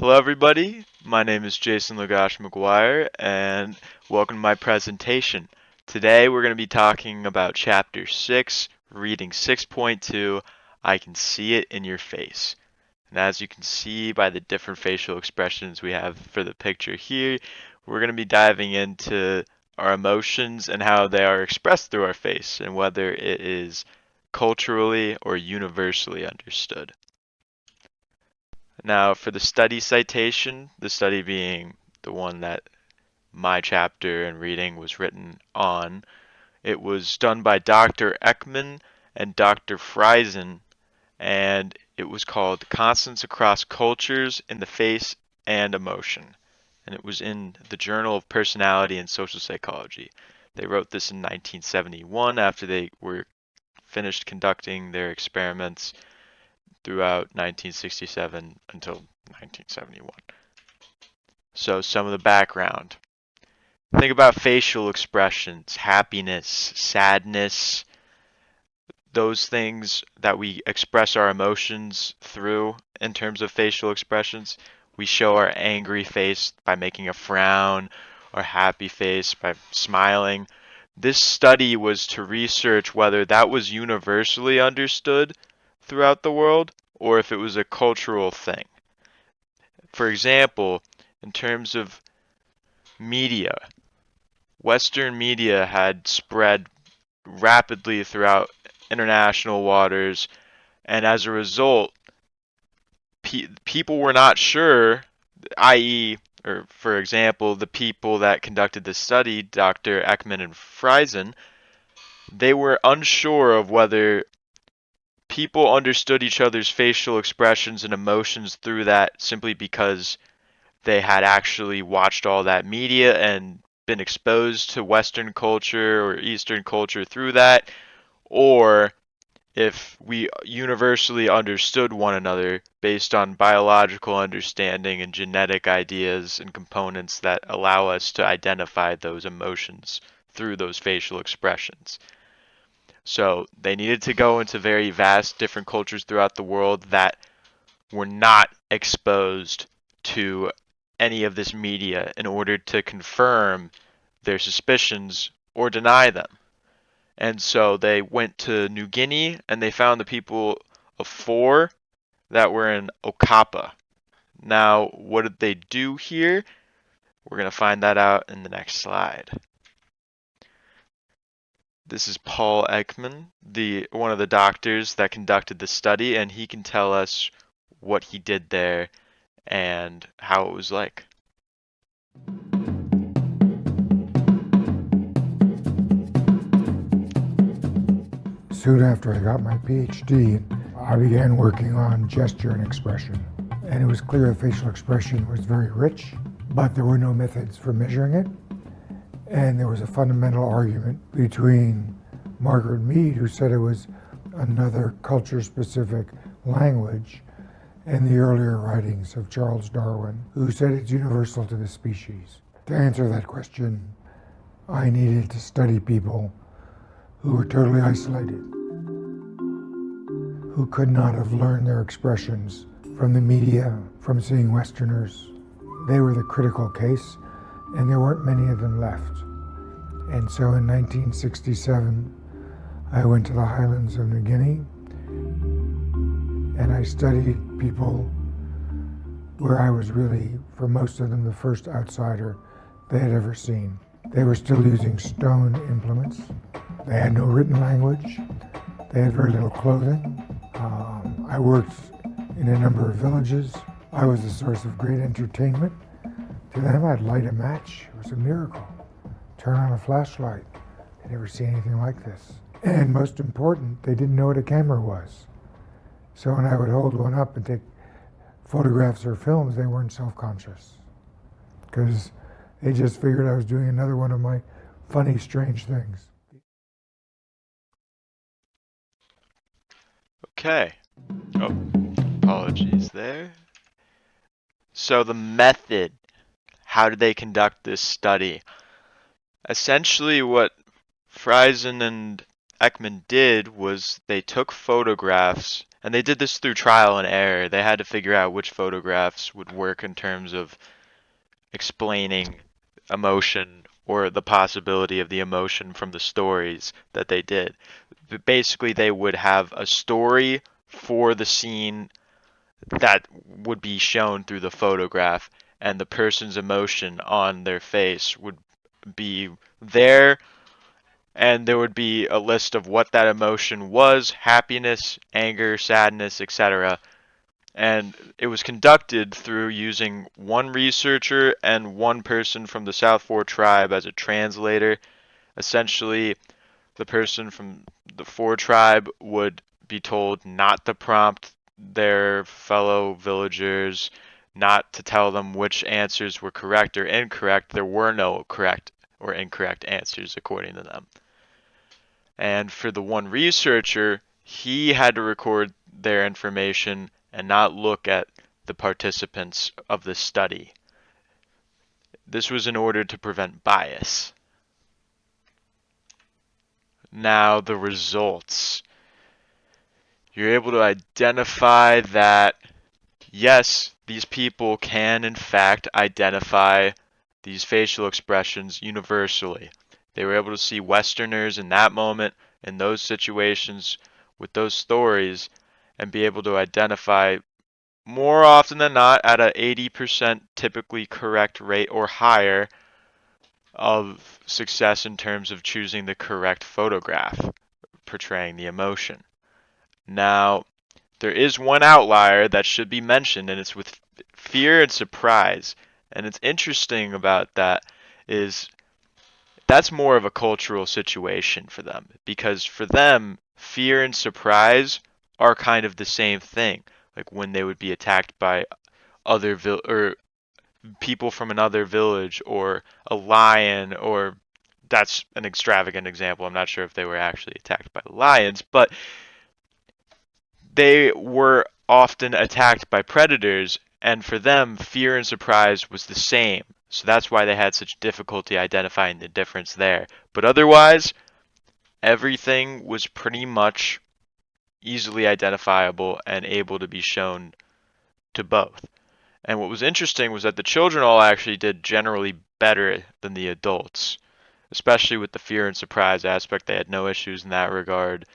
Hello, everybody. My name is Jason Lagash McGuire, and welcome to my presentation. Today, we're going to be talking about Chapter 6, Reading 6.2, I Can See It in Your Face. And as you can see by the different facial expressions we have for the picture here, we're going to be diving into our emotions and how they are expressed through our face, and whether it is culturally or universally understood. Now, for the study citation, the study being the one that my chapter and reading was written on, it was done by Dr. Ekman and Dr. Friesen, and it was called Constants Across Cultures in the Face and Emotion. And it was in the Journal of Personality and Social Psychology. They wrote this in 1971 after they were finished conducting their experiments throughout 1967 until 1971. So, some of the background. Think about facial expressions, happiness, sadness, those things that we express our emotions through in terms of facial expressions. We show our angry face by making a frown, our happy face by smiling. This study was to research whether that was universally understood throughout the world or if it was a cultural thing. For example, in terms of media, Western media had spread rapidly throughout international waters, and as a result, people were not sure, i.e., or for example, the people that conducted the study, Dr. Ekman and Friesen, they were unsure of whether people understood each other's facial expressions and emotions through that simply because they had actually watched all that media and been exposed to Western culture or Eastern culture through that, or if we universally understood one another based on biological understanding and genetic ideas and components that allow us to identify those emotions through those facial expressions. So they needed to go into very vast different cultures throughout the world that were not exposed to any of this media in order to confirm their suspicions or deny them. And so they went to New Guinea and they found the people of four that were in Okapa. Now, what did they do here? We're going to find that out in the next slide. This is Paul Ekman, the one of the doctors that conducted the study, and he can tell us what he did there and how it was like. Soon after I got my PhD, I began working on gesture and expression. And it was clear that facial expression was very rich, but there were no methods for measuring it. And there was a fundamental argument between Margaret Mead, who said it was another culture-specific language, and the earlier writings of Charles Darwin, who said it's universal to the species. To answer that question, I needed to study people who were totally isolated, who could not have learned their expressions from the media, from seeing Westerners. They were the critical case, and there weren't many of them left. And so in 1967, I went to the highlands of New Guinea, and I studied people where I was really, for most of them, the first outsider they had ever seen. They were still using stone implements. They had no written language. They had very little clothing. I worked in a number of villages. I was a source of great entertainment. To them, I'd light a match. It was a miracle. Turn on a flashlight. They'd never seen anything like this. And most important, they didn't know what a camera was. So when I would hold one up and take photographs or films, they weren't self-conscious, because they just figured I was doing another one of my funny, strange things. Okay. Oh, apologies there. So the method, how did they conduct this study? Essentially, what Friesen and Ekman did was they took photographs And they did this through trial and error. They had to figure out which photographs would work in terms of explaining emotion or the possibility of the emotion from the stories that they did. But basically, they would have a story for the scene that would be shown through the photograph, and the person's emotion on their face would be there, and there would be a list of what that emotion was: happiness, anger, sadness, etc. And it was conducted through using one researcher and one person from the South Four tribe as a translator. Essentially, the person from the Four tribe would be told not to prompt their fellow villagers, not to tell them which answers were correct or incorrect. There were no correct or incorrect answers according to them. And for the one researcher, he had to record their information and not look at the participants of the study. This was in order to prevent bias. Now, the results. You're able to identify that, yes, these people can in fact identify these facial expressions universally. They were able to see Westerners in that moment, in those situations, with those stories, and be able to identify more often than not at a 80% typically correct rate or higher of success in terms of choosing the correct photograph portraying the emotion. Now, there is one outlier that should be mentioned, and it's with fear and surprise. And it's interesting about that is that's more of a cultural situation for them, because for them, fear and surprise are kind of the same thing. Like when they would be attacked by other or people from another village, or a lion, or that's an extravagant example. I'm not sure if they were actually attacked by lions, but they were often attacked by predators, and for them, fear and surprise was the same. So that's why they had such difficulty identifying the difference there. But otherwise, everything was pretty much easily identifiable and able to be shown to both. And what was interesting was that the children all actually did generally better than the adults, especially with the fear and surprise aspect. They had no issues in that regard.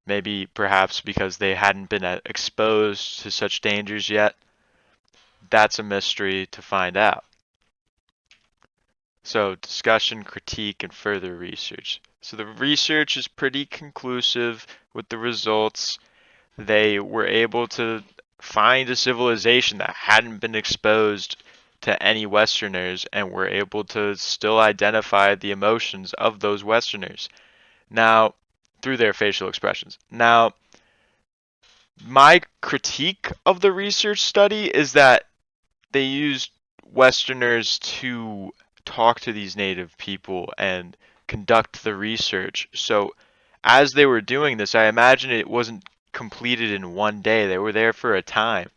Maybe perhaps because they hadn't been exposed to such dangers yet. That's a mystery to find out. So, discussion, critique, and further research. So the research is pretty conclusive with the results. They were able to find a civilization that hadn't been exposed to any Westerners and were able to still identify the emotions of those Westerners. Now, through their facial expressions. Now, my critique of the research study is that they used Westerners to talk to these native people and conduct the research. So, as they were doing this, I imagine it wasn't completed in one day. They were there for a time.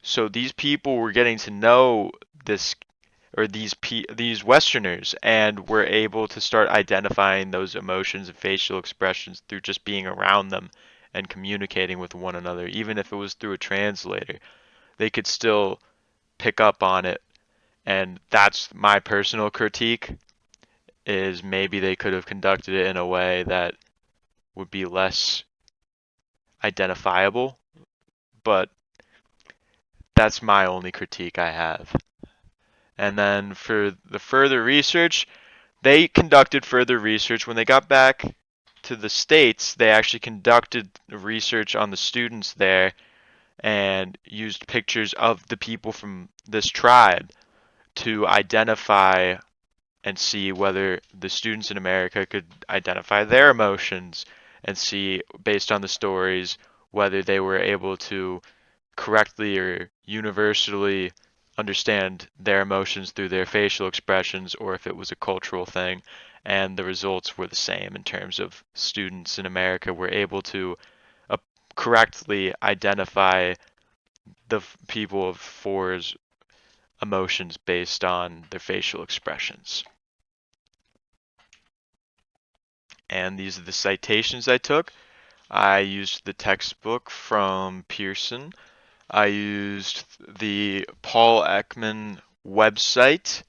So these people were getting to know this or these Westerners and were able to start identifying those emotions and facial expressions through just being around them and communicating with one another. Even if it was through a translator, they could still pick up on it. And that's my personal critique, is maybe they could have conducted it in a way that would be less identifiable, but that's my only critique I have. And then for the further research, they conducted further research. When they got back to the States, they actually conducted research on the students there and used pictures of the people from this tribe to identify and see whether the students in America could identify their emotions and see, based on the stories, whether they were able to correctly or universally understand their emotions through their facial expressions, or if it was a cultural thing. And the results were the same in terms of students in America were able to correctly identify the people of four's emotions based on their facial expressions. And these are the citations I took. I used the textbook from Pearson. I used the Paul Ekman website,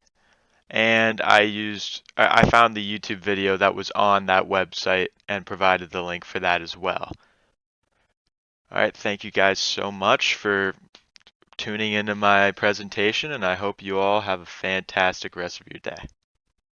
and I found the YouTube video that was on that website and provided the link for that as well. All right, thank you guys so much for tuning into my presentation, and I hope you all have a fantastic rest of your day.